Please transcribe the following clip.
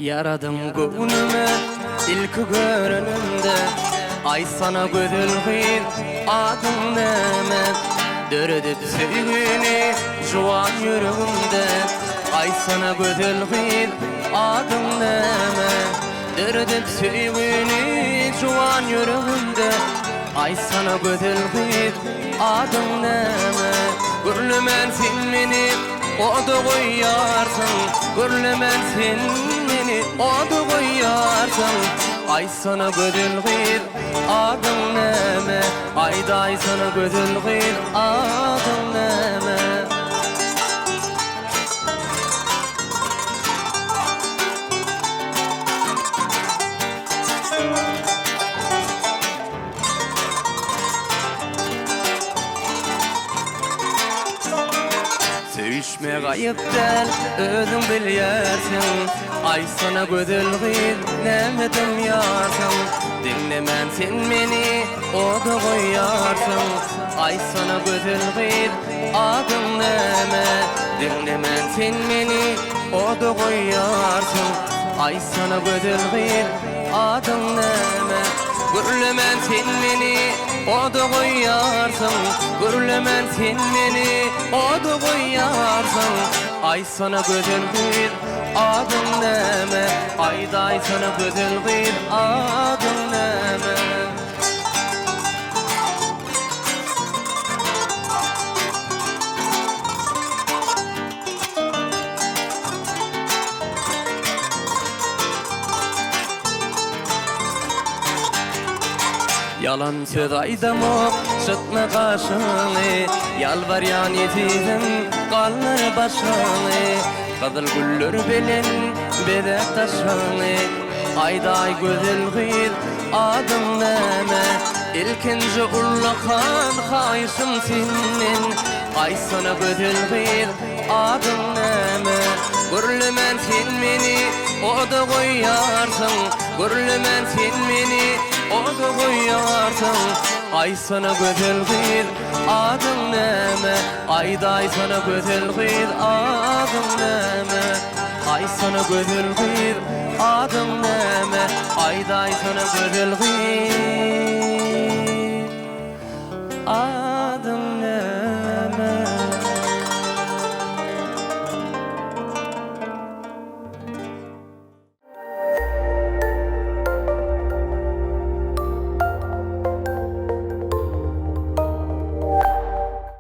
Yaradım gönlüme ilk görünümde, ay sana gödülgün adım neme. Döredip sevgini juan yüreğimde, ay sana gödülgün adım neme. Döredip sevgini juan yüreğimde, ay sana gödülgün adım neme. Gürlümen sen meni oda koyarsın, gürlümen sen meni oda koyarsın. Ay sana gödülgün adım neme, ayday sana gödülgün adım neme. Sevişme gayip del, özün bilyersin. Ay sana gödülgün nemedim yarsın. Dinlemen sen meni oda koyarsın. Ay sana gödülgün adım neme. Dinlemen sen meni oda koyarsın. Ay sana gödülgün adım neme. Gürlemen sen meni oda koyarsın, gürlemen sen meni oda koyarsın. Ay sana gödülgün adım neme, ayday sana gödülgün adım neme. Yalan söz aydamok, çıkma kaşını. Yalvar yan yetizim, kalır başını. Kızıl güller belin, bedek taşını. Ayday gödülgün adım neme. İlkinci urlakan kayışım senin. Ay sana gödülgün adım neme. Gürlümen sen meni oda koyarsın, gürlümen sen meni oda koyarsın. Ay sana gödülgün adım neme, ayday sana gödülgün adım neme. Ay sana gödülgün adım neme, ayday sana gödülgün